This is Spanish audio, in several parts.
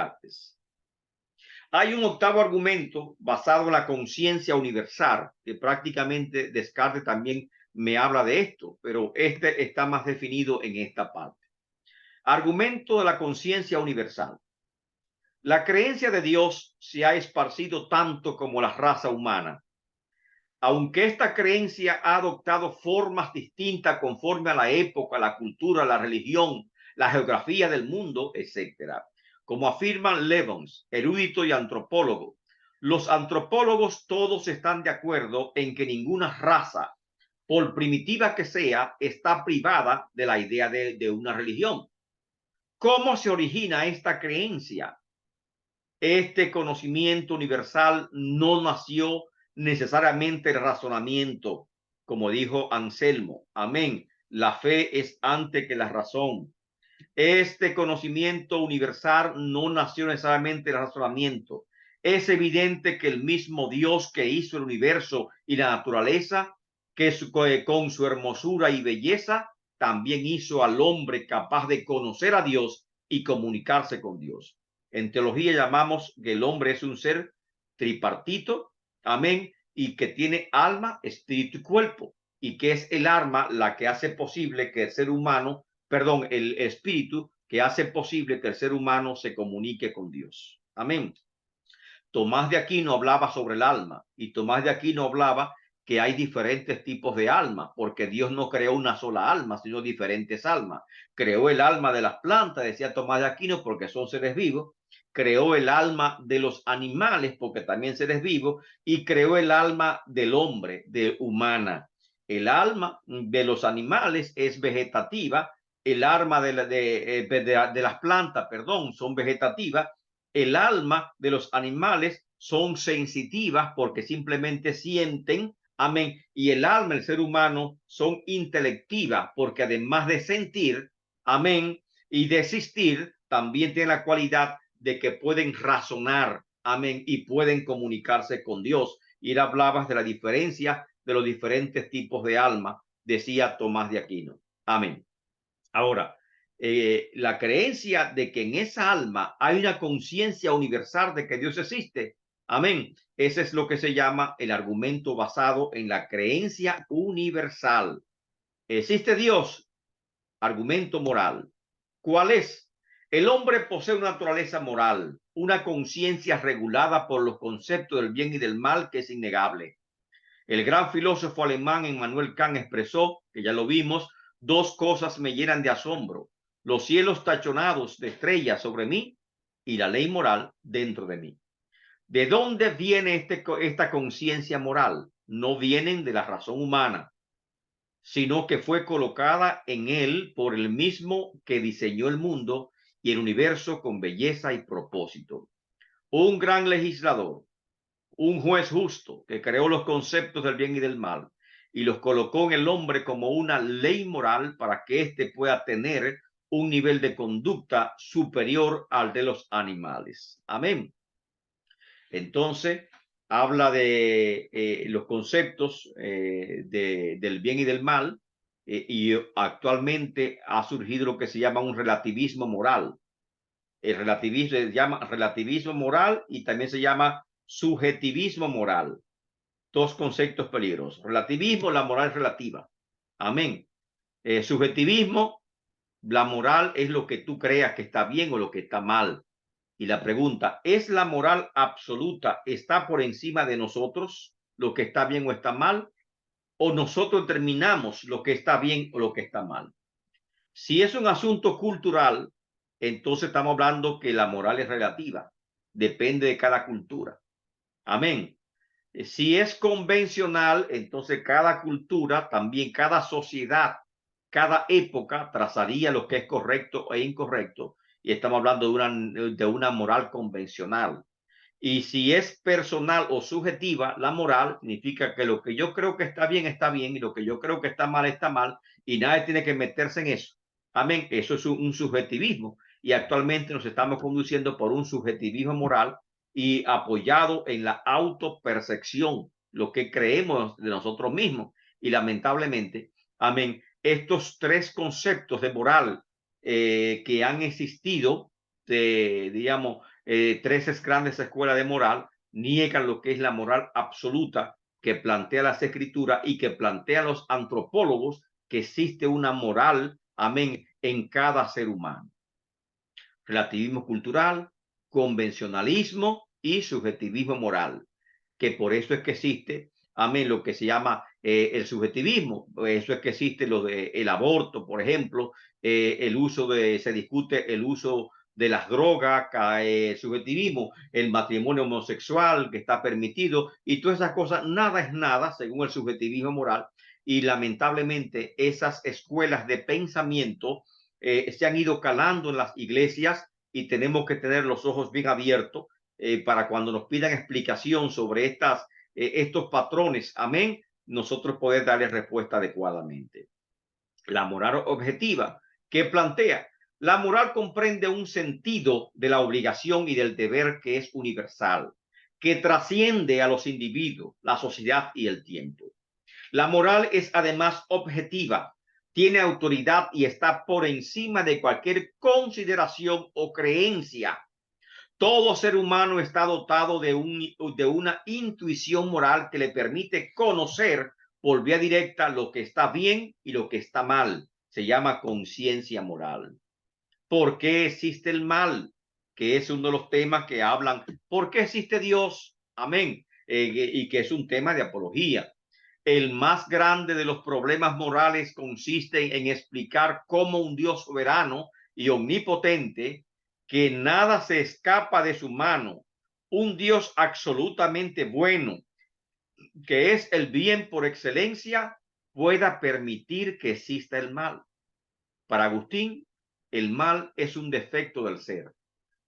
Descartes. Hay un octavo argumento basado en la conciencia universal, que prácticamente Descartes también me habla de esto, pero este está más definido en esta parte. Argumento de la conciencia universal. La creencia de Dios se ha esparcido tanto como la raza humana. Aunque esta creencia ha adoptado formas distintas conforme a la época, la cultura, la religión, la geografía del mundo, etc. Como afirman Levins, erudito y antropólogo, los antropólogos todos están de acuerdo en que ninguna raza, por primitiva que sea, está privada de la idea de una religión. ¿Cómo se origina esta creencia? Este conocimiento universal no nació necesariamente el razonamiento, como dijo Anselmo. Amén. La fe es antes que la razón. Este conocimiento universal no nació necesariamente del razonamiento. Es evidente que el mismo Dios que hizo el universo y la naturaleza, que con su hermosura y belleza, también hizo al hombre capaz de conocer a Dios y comunicarse con Dios. En teología llamamos que el hombre es un ser tripartito, amén, y que tiene alma, espíritu y cuerpo, y que es el alma la que hace posible que el ser humano, perdón, el espíritu que hace posible que el ser humano se comunique con Dios. Amén. Tomás de Aquino hablaba sobre el alma, y Tomás de Aquino hablaba que hay diferentes tipos de alma, porque Dios no creó una sola alma, sino diferentes almas. Creó el alma de las plantas, decía Tomás de Aquino, porque son seres vivos. Creó el alma de los animales, porque también seres vivos, y creó el alma del hombre, de humana. El alma de los animales es vegetativa, el alma de las plantas, perdón, son vegetativas. El alma de los animales son sensitivas porque simplemente sienten, amén, y el alma del ser humano son intelectivas porque además de sentir, amén, y de existir, también tienen la cualidad de que pueden razonar, amén, y pueden comunicarse con Dios. Y él hablaba de la diferencia de los diferentes tipos de alma, decía Tomás de Aquino. Amén. Ahora, la creencia de que en esa alma hay una conciencia universal de que Dios existe. Amén. Ese es lo que se llama el argumento basado en la creencia universal. ¿Existe Dios? Argumento moral. ¿Cuál es? El hombre posee una naturaleza moral, una conciencia regulada por los conceptos del bien y del mal que es innegable. El gran filósofo alemán Immanuel Kant expresó, que ya lo vimos, dos cosas me llenan de asombro: los cielos tachonados de estrellas sobre mí y la ley moral dentro de mí. ¿De dónde viene esta conciencia moral? No vienen de la razón humana, sino que fue colocada en él por el mismo que diseñó el mundo y el universo con belleza y propósito. Un gran legislador, un juez justo que creó los conceptos del bien y del mal y los colocó en el hombre como una ley moral para que éste pueda tener un nivel de conducta superior al de los animales. Amén. Entonces, habla de los conceptos del bien y del mal, y actualmente ha surgido lo que se llama un relativismo moral. El relativismo se llama relativismo moral y también se llama subjetivismo moral. Dos conceptos peligrosos. Relativismo, la moral relativa. Amén. Subjetivismo, la moral es lo que tú creas que está bien o lo que está mal. Y la pregunta, ¿es la moral absoluta, está por encima de nosotros lo que está bien o está mal? ¿O nosotros determinamos lo que está bien o lo que está mal? Si es un asunto cultural, entonces estamos hablando que la moral es relativa, depende de cada cultura. Amén. Si es convencional, entonces cada cultura, también cada sociedad, cada época trazaría lo que es correcto e incorrecto. Y estamos hablando de una moral convencional. Y si es personal o subjetiva, la moral significa que lo que yo creo que está bien, y lo que yo creo que está mal, y nadie tiene que meterse en eso. Amén. Eso es un subjetivismo. Y actualmente nos estamos conduciendo por un subjetivismo moral y apoyado en la autopercepción, lo que creemos de nosotros mismos. Y lamentablemente, amén, estos tres conceptos de moral que han existido digamos, tres grandes escuelas de moral, niegan lo que es la moral absoluta que plantea las escrituras y que plantean los antropólogos, que existe una moral, amén, en cada ser humano. Relativismo cultural, convencionalismo y subjetivismo moral, que por eso es que existe, amén, lo que se llama el subjetivismo. Por eso es que existe lo de el aborto, por ejemplo, se discute el uso de las drogas, subjetivismo, el matrimonio homosexual que está permitido y todas esas cosas. Nada es nada según el subjetivismo moral, y lamentablemente esas escuelas de pensamiento se han ido calando en las iglesias, y tenemos que tener los ojos bien abiertos para cuando nos pidan explicación sobre estos patrones, amén, nosotros poder darle respuesta adecuadamente. La moral objetiva, que plantea: la moral comprende un sentido de la obligación y del deber que es universal, que trasciende a los individuos, la sociedad y el tiempo. La moral es además objetiva, tiene autoridad y está por encima de cualquier consideración o creencia. Todo ser humano está dotado de una intuición moral que le permite conocer por vía directa lo que está bien y lo que está mal. Se llama conciencia moral. ¿Por qué existe el mal? Que es uno de los temas que hablan. ¿Por qué existe Dios? Amén. Y que es un tema de apología. El más grande de los problemas morales consiste en explicar cómo un Dios soberano y omnipotente, que nada se escapa de su mano, un Dios absolutamente bueno, que es el bien por excelencia, pueda permitir que exista el mal. Para Agustín, el mal es un defecto del ser,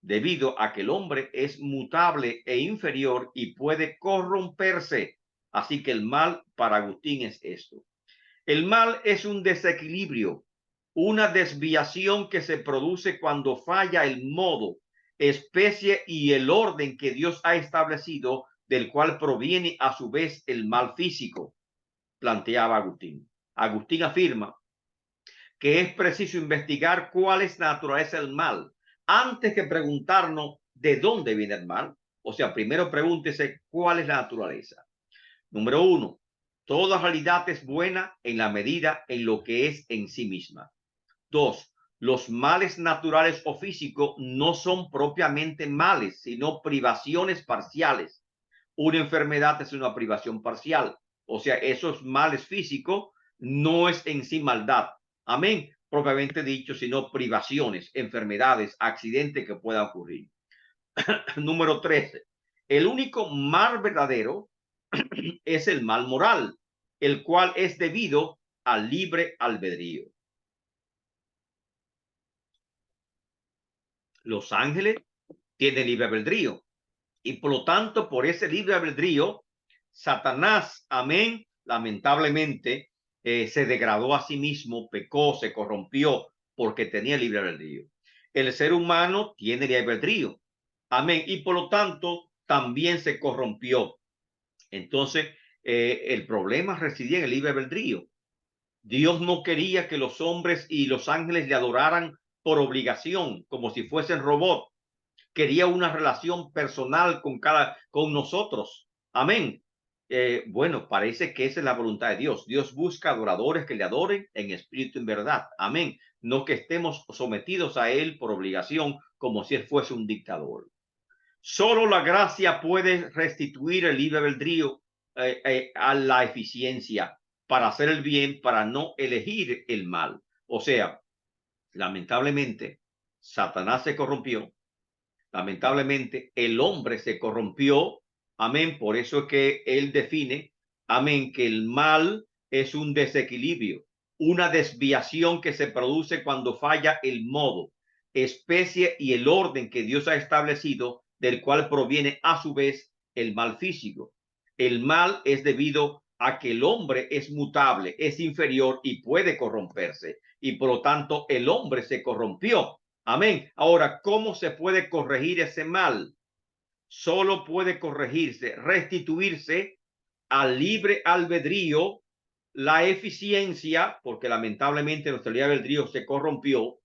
debido a que el hombre es mutable e inferior y puede corromperse. Así que el mal para Agustín es esto. El mal es un desequilibrio, una desviación que se produce cuando falla el modo, especie y el orden que Dios ha establecido, del cual proviene a su vez el mal físico, planteaba Agustín. Agustín afirma que es preciso investigar cuál es la naturaleza del mal antes que preguntarnos de dónde viene el mal. O sea, primero pregúntese cuál es la naturaleza. Número uno, toda realidad es buena en la medida en lo que es en sí misma. Dos, los males naturales o físicos no son propiamente males, sino privaciones parciales. Una enfermedad es una privación parcial. O sea, esos males físicos no es en sí maldad. Amén. Propiamente dicho, sino privaciones, enfermedades, accidentes que puedan ocurrir. Número 13. El único mal verdadero es el mal moral, el cual es debido al libre albedrío. Los ángeles tienen libre albedrío, y por lo tanto, por ese libre albedrío, Satanás, amén, lamentablemente, se degradó a sí mismo, pecó, se corrompió porque tenía libre albedrío. El ser humano tiene libre albedrío, amén, y por lo tanto también se corrompió. Entonces, el problema residía en el libre albedrío. Dios no quería que los hombres y los ángeles le adoraran por obligación, como si fuesen robots. Quería una relación personal con nosotros. Amén. Bueno, parece que esa es la voluntad de Dios. Dios busca adoradores que le adoren en espíritu y en verdad. Amén. No que estemos sometidos a Él por obligación, como si Él fuese un dictador. Solo la gracia puede restituir el libre albedrío a la eficiencia para hacer el bien, para no elegir el mal. O sea, lamentablemente, Satanás se corrompió. Lamentablemente, el hombre se corrompió. Amén. Por eso es que él define, amén, que el mal es un desequilibrio, una desviación que se produce cuando falla el modo, especie y el orden que Dios ha establecido, del cual proviene a su vez el mal físico. El mal es debido a que el hombre es mutable, es inferior y puede corromperse, y por lo tanto el hombre se corrompió. Amén. Ahora, ¿cómo se puede corregir ese mal? Solo puede corregirse, restituirse al libre albedrío, la eficiencia, porque lamentablemente nuestro libre albedrío se corrompió,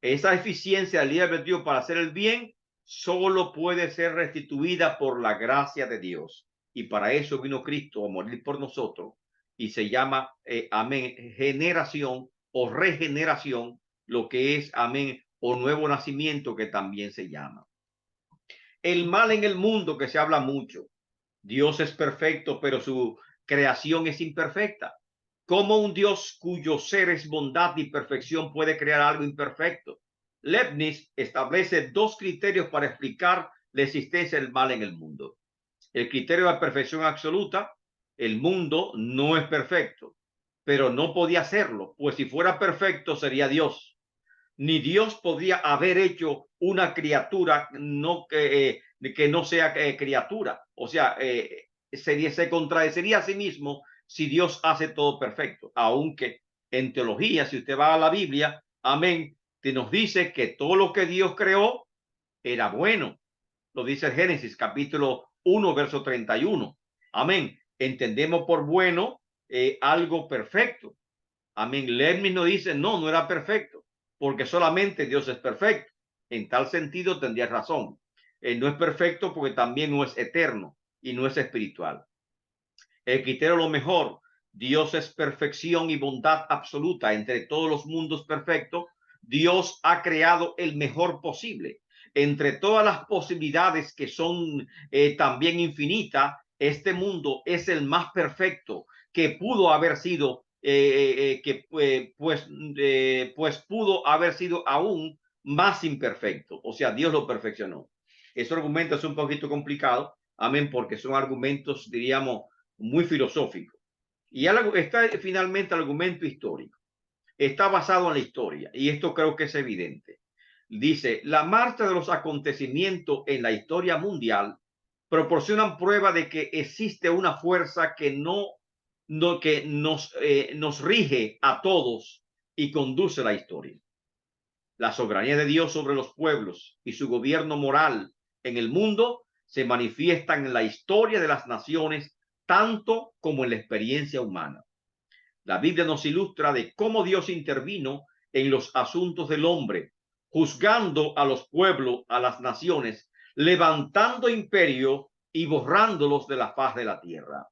Esa eficiencia del libre albedrío para hacer el bien solo puede ser restituida por la gracia de Dios. Y para eso vino Cristo a morir por nosotros. Y se llama, amén, generación o regeneración, lo que es, amén, o nuevo nacimiento que también se llama. El mal en el mundo, que se habla mucho. Dios es perfecto, pero su creación es imperfecta. ¿Cómo un Dios cuyo ser es bondad y perfección puede crear algo imperfecto? Leibniz establece dos criterios para explicar la existencia del mal en el mundo. El criterio de la perfección absoluta: el mundo no es perfecto, pero no podía serlo, pues si fuera perfecto sería Dios. Ni Dios podría haber hecho una criatura que no sea criatura. O sea, se contradeciría a sí mismo si Dios hace todo perfecto. Aunque en teología, si usted va a la Biblia, amén, te nos dice que todo lo que Dios creó era bueno. Lo dice el Génesis capítulo 1, verso 31. Amén. Entendemos por bueno algo perfecto. Amén. Leibniz nos dice, no, no era perfecto, porque solamente Dios es perfecto. En tal sentido tendría razón. No es perfecto porque también no es eterno y no es espiritual. El criterio lo mejor: Dios es perfección y bondad absoluta. Entre todos los mundos perfectos, Dios ha creado el mejor posible. Entre todas las posibilidades que son también infinitas, este mundo es el más perfecto que pudo haber sido, pues pudo haber sido aún más imperfecto. O sea, Dios lo perfeccionó. Ese argumento es un poquito complicado, amén, porque son argumentos, diríamos, muy filosófico. Y está finalmente el argumento histórico. Está basado en la historia, y esto creo que es evidente. Dice: la marcha de los acontecimientos en la historia mundial proporcionan prueba de que existe una fuerza que nos rige a todos y conduce la historia. La soberanía de Dios sobre los pueblos y su gobierno moral en el mundo se manifiestan en la historia de las naciones, tanto como en la experiencia humana. La Biblia nos ilustra de cómo Dios intervino en los asuntos del hombre, juzgando a los pueblos, a las naciones, levantando imperio y borrándolos de la faz de la tierra.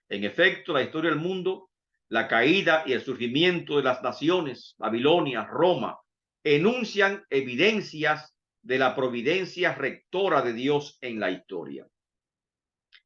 En efecto, la historia del mundo, la caída y el surgimiento de las naciones, Babilonia, Roma, enuncian evidencias de la providencia rectora de Dios en la historia.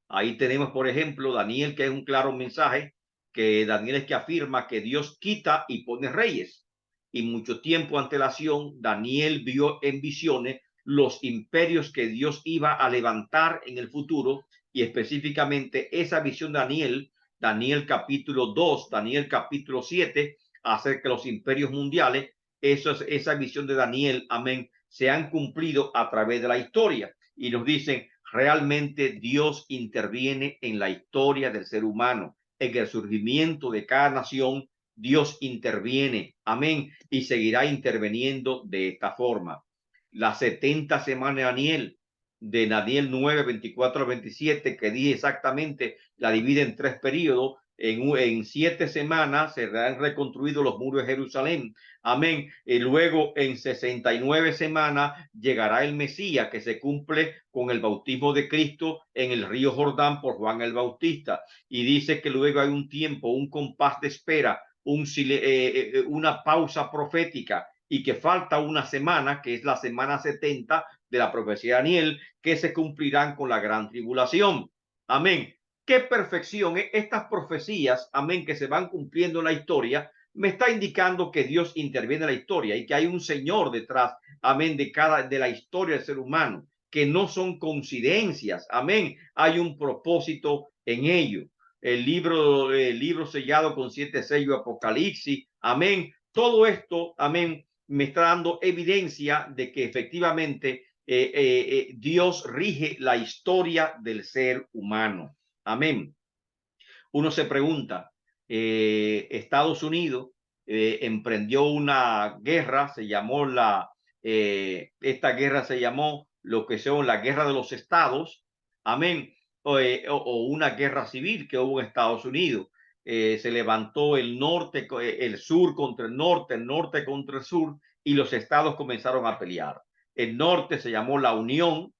Ahí tenemos, por ejemplo, Daniel, que es un claro mensaje, que Daniel es que afirma que Dios quita y pone reyes. Y mucho tiempo antelación, Daniel vio en visiones los imperios que Dios iba a levantar en el futuro, y específicamente esa visión de Daniel capítulo 2, Daniel capítulo 7, acerca de los imperios mundiales. Esa visión de Daniel, amén, se han cumplido a través de la historia, y nos dicen: realmente Dios interviene en la historia del ser humano, en el surgimiento de cada nación. Dios interviene, amén, y seguirá interviniendo de esta forma. Las 70 semanas de Daniel 9, 24 al 27, que dije exactamente, la divide en tres periodos. En 7 semanas se han reconstruido los muros de Jerusalén. Amén. Y luego en 69 semanas llegará el Mesías, que se cumple con el bautismo de Cristo en el río Jordán por Juan el Bautista. Y dice que luego hay un tiempo, un compás de espera, una pausa profética, y que falta una semana, que es la semana 70 de la profecía de Daniel, que se cumplirán con la gran tribulación. Amén. Qué perfección. Estas profecías, amén, que se van cumpliendo en la historia, me está indicando que Dios interviene en la historia y que hay un Señor detrás, amén, de la historia del ser humano, que no son coincidencias, amén, hay un propósito en ello. El libro sellado con 7 sellos, Apocalipsis, amén, todo esto, amén, me está dando evidencia de que efectivamente Dios rige la historia del ser humano. Amén. Uno se pregunta, Estados Unidos emprendió una guerra, esta guerra se llamó lo que son la guerra de los estados, amén, o una guerra civil que hubo en Estados Unidos. Se levantó el sur contra el norte contra el sur, y los estados comenzaron a pelear. El norte se llamó la Unión,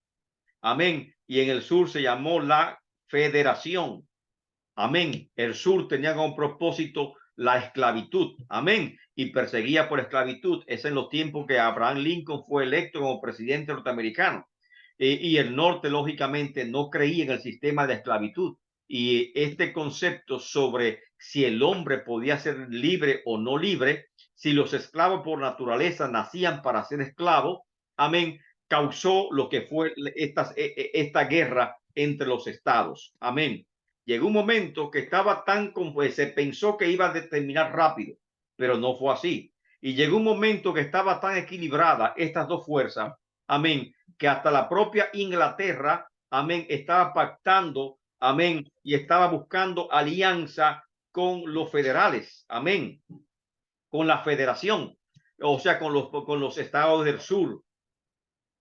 amén, y en el sur se llamó la Federación, amén. El sur tenía como propósito la esclavitud, amén, y perseguía por esclavitud. Es en los tiempos que Abraham Lincoln fue electo como presidente norteamericano. Y el norte, lógicamente, no creía en el sistema de esclavitud. Y este concepto sobre si el hombre podía ser libre o no libre, si los esclavos por naturaleza nacían para ser esclavos, amén, causó lo que fue esta guerra entre los estados, amén. Llegó un momento que estaba tan, pues, se pensó que iba a terminar rápido, pero no fue así. Y llegó un momento que estaba tan equilibrada estas dos fuerzas, amén, que hasta la propia Inglaterra, amén, estaba pactando, amén, y estaba buscando alianza con los federales, amén, con la federación, o sea, con los estados del sur.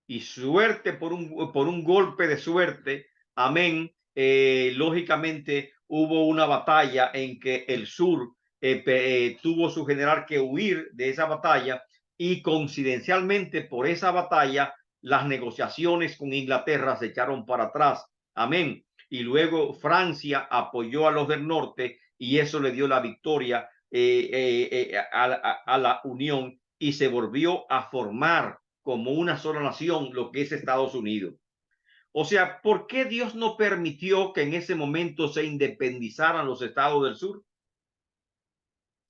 Y suerte por un golpe de suerte, amén, lógicamente hubo una batalla en que el sur tuvo su general que huir de esa batalla y coincidencialmente por esa batalla las negociaciones con Inglaterra se echaron para atrás, amén, y luego Francia apoyó a los del norte y eso le dio la victoria a la Unión y se volvió a formar como una sola nación lo que es Estados Unidos. O sea, ¿por qué Dios no permitió que en ese momento se independizaran los estados del sur?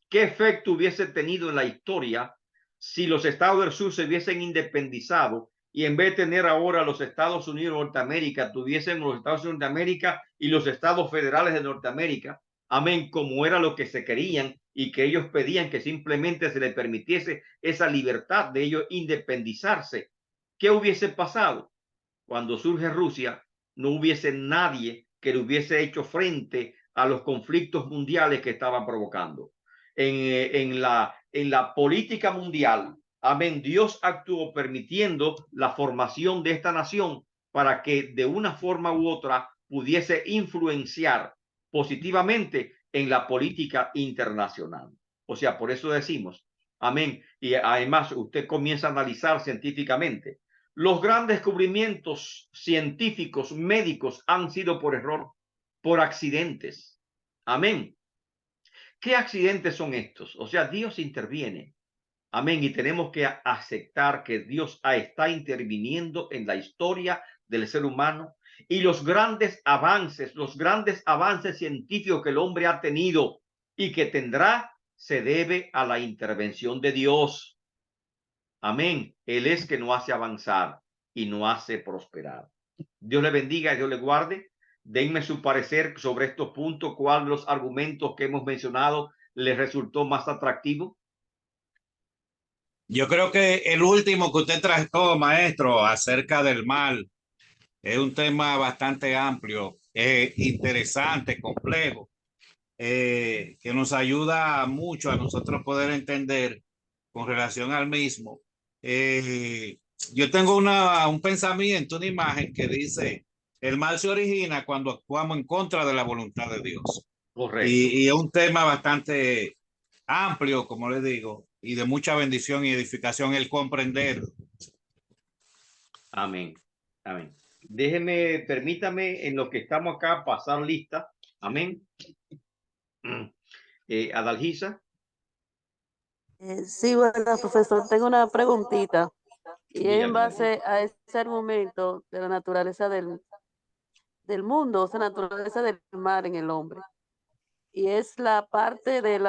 ¿Qué efecto hubiese tenido en la historia si los estados del sur se hubiesen independizado y en vez de tener ahora los Estados Unidos de Norteamérica, tuviesen los Estados Unidos de América y los estados federales de Norteamérica? Amén, como era lo que se querían y que ellos pedían que simplemente se les permitiese esa libertad de ellos independizarse. ¿Qué hubiese pasado? Cuando surge Rusia, no hubiese nadie que le hubiese hecho frente a los conflictos mundiales que estaban provocando. En la política mundial, amén, Dios actuó permitiendo la formación de esta nación para que de una forma u otra pudiese influenciar positivamente en la política internacional. O sea, por eso decimos, amén, y además usted comienza a analizar científicamente los grandes descubrimientos científicos, médicos, han sido por error, por accidentes. Amén. ¿Qué accidentes son estos? O sea, Dios interviene. Amén. Y tenemos que aceptar que Dios está interviniendo en la historia del ser humano y los grandes avances científicos que el hombre ha tenido y que tendrá, se debe a la intervención de Dios. Amén. Él es que nos hace avanzar y nos hace prosperar. Dios le bendiga y Dios le guarde. Denme su parecer sobre estos puntos. ¿Cuál de los argumentos que hemos mencionado les resultó más atractivo? Yo creo que el último que usted trajo, maestro, acerca del mal, es un tema bastante amplio, interesante, complejo, que nos ayuda mucho a nosotros poder entender con relación al mismo. Yo tengo un pensamiento, una imagen que dice, el mal se origina cuando actuamos en contra de la voluntad de Dios. Correcto. Y es un tema bastante amplio, como le digo, y de mucha bendición y edificación el comprender. Amén. Amén. Déjeme, permítame en lo que estamos acá pasar lista. Amén. Adalgisa. Sí, bueno, profesor, tengo una preguntita y es en Dígame. base a ese argumento de la naturaleza del mundo, o sea, naturaleza del mal en el hombre. Y es la parte del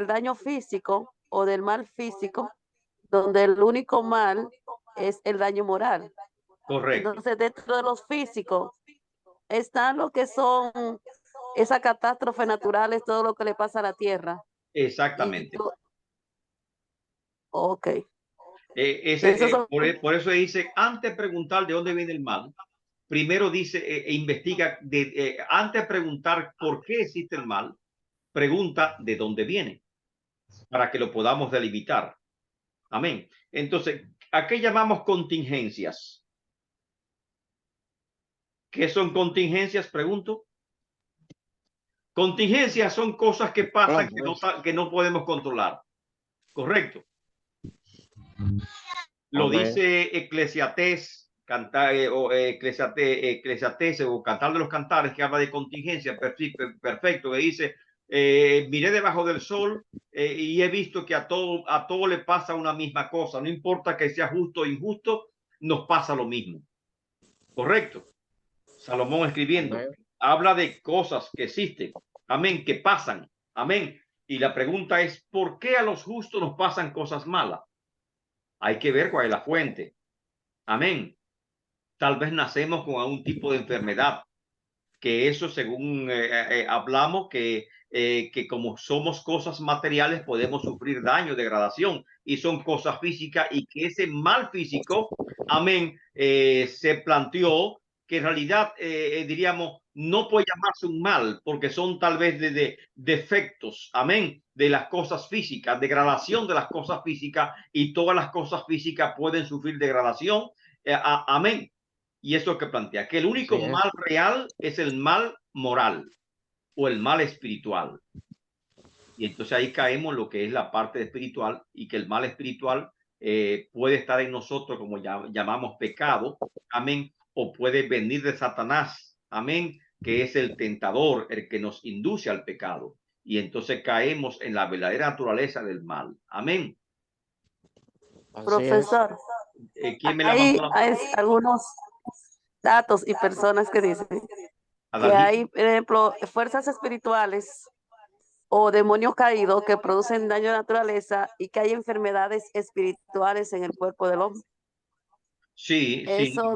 daño físico o del mal físico, donde el único mal es el daño moral. Correcto. Entonces, dentro de los físicos están lo que son esas catástrofes naturales, todo lo que le pasa a la tierra. Y Exactamente. ok. Esos son, Por eso dice, antes de preguntar de dónde viene el mal, primero dice, investiga, antes de preguntar por qué existe el mal, pregunta de dónde viene, para que lo podamos delimitar. Amén. Entonces, ¿a qué llamamos contingencias? ¿Qué son contingencias? Pregunto. Contingencias son cosas que pasan que no podemos controlar. Correcto. Lo Amén. dice Eclesiastés, Eclesiastés o Cantar de los Cantares, que habla de contingencia, perfecto, que dice, miré debajo del sol y he visto que a todo le pasa una misma cosa, no importa que sea justo o injusto, nos pasa lo mismo. Correcto. Salomón escribiendo, Amén. habla de cosas que existen, amén, que pasan, amén. Y la pregunta es, ¿por qué a los justos nos pasan cosas malas? Hay que ver cuál es la fuente. Amén. Tal vez nacemos con algún tipo de enfermedad, que eso según hablamos, que como somos cosas materiales podemos sufrir daño, degradación, y son cosas físicas, y que ese mal físico, amén, se planteó que en realidad diríamos, no puede llamarse un mal, porque son tal vez de defectos, amén, de las cosas físicas, degradación de las cosas físicas, y todas las cosas físicas pueden sufrir degradación, amén. Y eso que plantea, que el único Sí, mal real es el mal moral o el mal espiritual. Y entonces ahí caemos en lo que es la parte espiritual, y que el mal espiritual puede estar en nosotros, como llamamos pecado, amén, o puede venir de Satanás, amén, que es el tentador, el que nos induce al pecado. Y entonces caemos en la verdadera naturaleza del mal. Amén. así es. Profesor, ¿Quién me la mandó? hay algunos datos y personas que dicen que Adalgisa. hay, por ejemplo, fuerzas espirituales o demonios caídos que producen daño a la naturaleza y que hay enfermedades espirituales en el cuerpo del hombre. Sí, sí, Eso,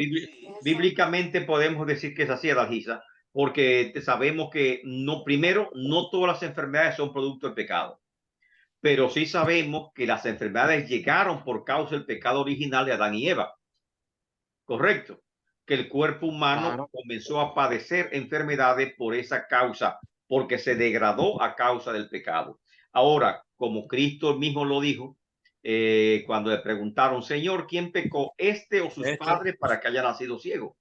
bíblicamente podemos decir que es así, Adalgisa, porque sabemos que no, primero, no todas las enfermedades son producto del pecado, pero sí sabemos que las enfermedades llegaron por causa del pecado original de Adán y Eva, correcto, que el cuerpo humano Claro. comenzó a padecer enfermedades por esa causa, porque se degradó a causa del pecado. Ahora, como Cristo mismo lo dijo, cuando le preguntaron, Señor, ¿quién pecó, este o sus padres, para que haya nacido ciego?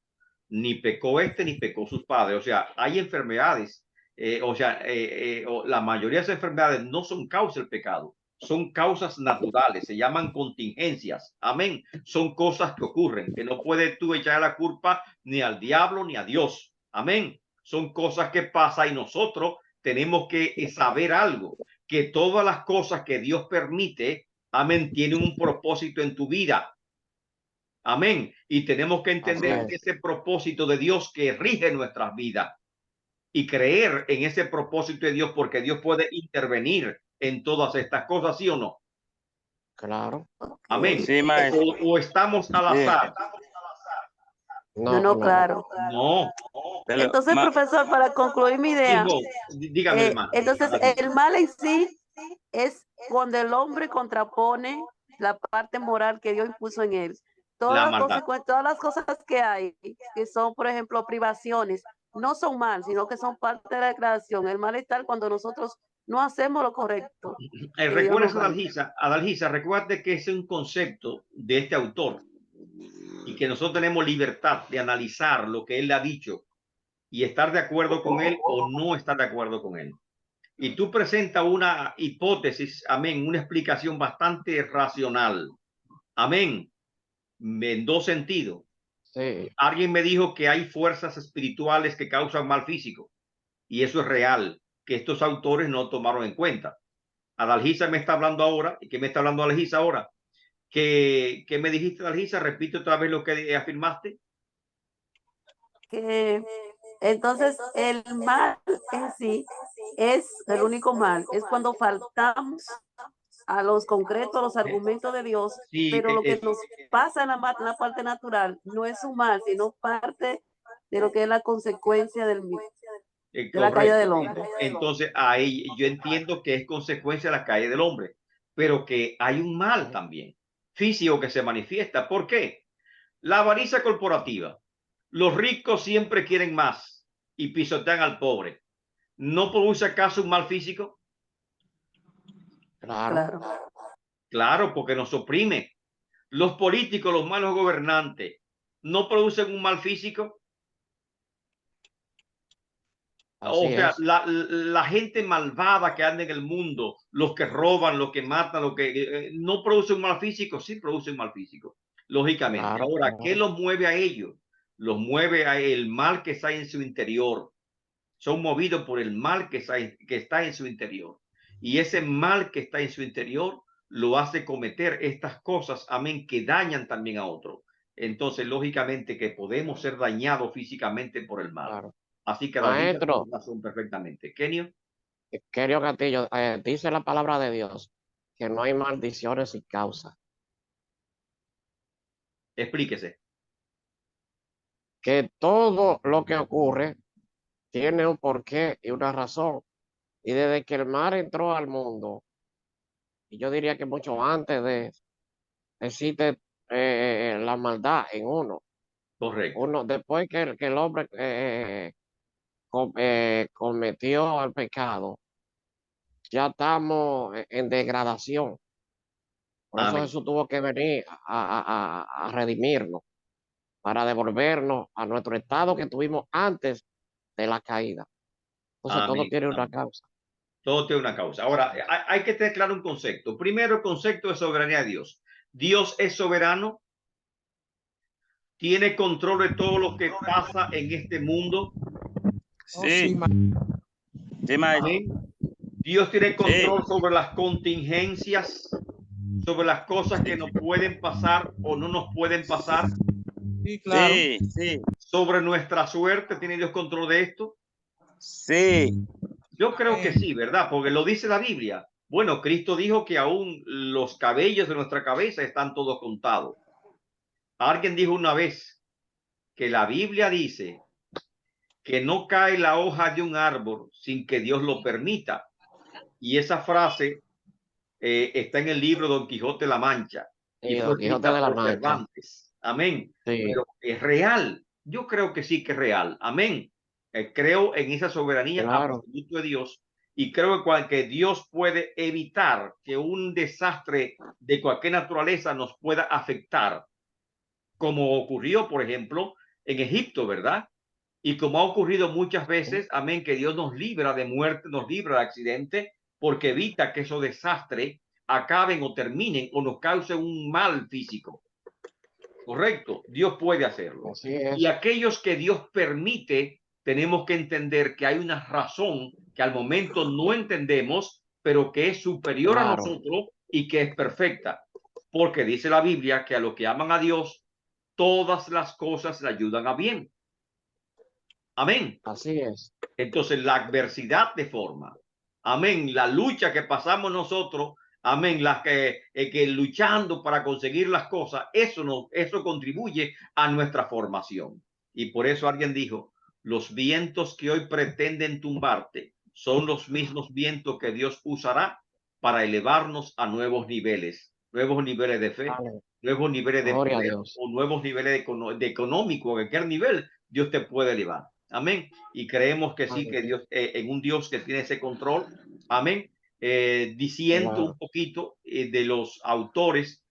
Ni pecó este ni pecó sus padres. O sea, hay enfermedades, la mayoría de esas enfermedades no son causa del pecado, son causas naturales, se llaman contingencias. Amén. Son cosas que ocurren, que no puedes tú echar la culpa ni al diablo ni a Dios. Amén. Son cosas que pasan, y nosotros tenemos que saber algo, que todas las cosas que Dios permite, amén, tienen un propósito en tu vida. Amén. Y tenemos que entender ese propósito de Dios que rige nuestras vidas y creer en ese propósito de Dios, porque Dios puede intervenir en todas estas cosas, ¿sí o no? Claro. Amén. Sí, maestro. O estamos al Sí. azar. no, claro. No. Pero, Entonces, profesor, para concluir mi idea, Dígame, hermano. entonces el mal en sí es cuando el hombre contrapone la parte moral que Dios impuso en él. La maldad. Todas las cosas que hay, que son, por ejemplo, privaciones, no son mal, sino que son parte de la creación. El mal está cuando nosotros no hacemos lo correcto. Recuerda, Adalgisa, recuerde que es un concepto de este autor y que nosotros tenemos libertad de analizar lo que él ha dicho y estar de acuerdo con él o no estar de acuerdo con él. Y tú presentas una hipótesis, amén, una explicación bastante racional, amén, en dos sentidos. Sí. Alguien me dijo que hay fuerzas espirituales que causan mal físico, y eso es real, que estos autores no tomaron en cuenta. Adalgisa me está hablando ahora. ¿Y qué me está hablando Adalgisa ahora? ¿Qué me dijiste, Adalgisa? Repite otra vez lo que afirmaste. Que entonces el mal en sí es el único mal, es cuando faltamos a los concretos, a los argumentos de Dios, Sí, pero lo que nos pasa en la parte natural no es un mal, sino parte de lo que es la consecuencia de la caída del hombre. Entonces, ahí yo entiendo que es consecuencia de la caída del hombre, pero que hay un mal también físico que se manifiesta. ¿Por qué? La avaricia corporativa. Los ricos siempre quieren más y pisotean al pobre. ¿No produce acaso un mal físico? Claro. Claro, porque nos oprime. Los políticos, los malos gobernantes, ¿no producen un mal físico? Así O sea, es. la gente malvada que anda en el mundo, los que roban, los que matan, los que no producen mal físico, sí producen mal físico, lógicamente. Claro, Ahora, ¿qué claro. los mueve a ellos? Los mueve a el mal que está en su interior. Son movidos por el mal que está en su interior. Y ese mal que está en su interior lo hace cometer estas cosas, amén, que dañan también a otro. Entonces, lógicamente que podemos ser dañados físicamente por el mal. Claro. Así que David tiene Maestro, razón perfectamente. Kenio, querido Castillo, dice la palabra de Dios que no hay maldiciones sin causa, explíquese. que todo lo que ocurre tiene un porqué y una razón. Y desde que el mar entró al mundo, y yo diría que mucho antes de, existe la maldad en uno. Correcto. Uno, después que el hombre cometió el pecado, ya estamos en degradación. Por eso Amén. Jesús tuvo que venir a redimirnos, para devolvernos a nuestro estado que tuvimos antes de la caída. Entonces todo Amén. tiene una Amén. causa. Todo tiene una causa. Ahora, hay que tener claro un concepto. Primero, el concepto de soberanía de Dios. Dios es soberano, tiene control de todo lo que pasa en este mundo. Sí, sí, maestro. Amén. Dios tiene Sí, control sobre las contingencias, sobre las cosas que nos pueden pasar o no nos pueden pasar, sí, sí, sobre nuestra suerte. ¿Tiene Dios control de esto? sí, Yo creo que sí, ¿verdad? Porque lo dice la Biblia. Bueno, Cristo dijo que aún los cabellos de nuestra cabeza están todos contados. Alguien dijo una vez que la Biblia dice que no cae la hoja de un árbol sin que Dios lo permita. Y esa frase está en el libro Don Quijote de la Mancha y Y fue Don Quijote escrita de la por Mancha, Cervantes. Amén. sí, Pero es real. Yo creo que sí que es real. Amén. Creo en esa soberanía claro, absoluta de Dios y creo que Dios puede evitar que un desastre de cualquier naturaleza nos pueda afectar, como ocurrió, por ejemplo, en Egipto, ¿verdad? Y como ha ocurrido muchas veces, amén, que Dios nos libra de muerte, nos libra de accidente, porque evita que esos desastres acaben o terminen o nos causen un mal físico. Correcto, Dios puede hacerlo. así Y es, aquellos que Dios permite, tenemos que entender que hay una razón que al momento no entendemos, pero que es superior a claro, nosotros y que es perfecta. Porque dice la Biblia que a los que aman a Dios, todas las cosas le ayudan a bien. Amén. así es, Entonces la adversidad de forma, amén, la lucha que pasamos nosotros, amén, las que luchando para conseguir las cosas, eso contribuye a nuestra formación. Y por eso alguien dijo, los vientos que hoy pretenden tumbarte son los mismos vientos que Dios usará para elevarnos a nuevos niveles de fe, vale, nuevos niveles de gloria a poder Dios, o nuevos niveles de económico, a cualquier nivel, Dios te puede elevar. Amén. Y creemos que sí, vale, que Dios, en un Dios que tiene ese control. Amén. Diciendo un claro, poquito de los autores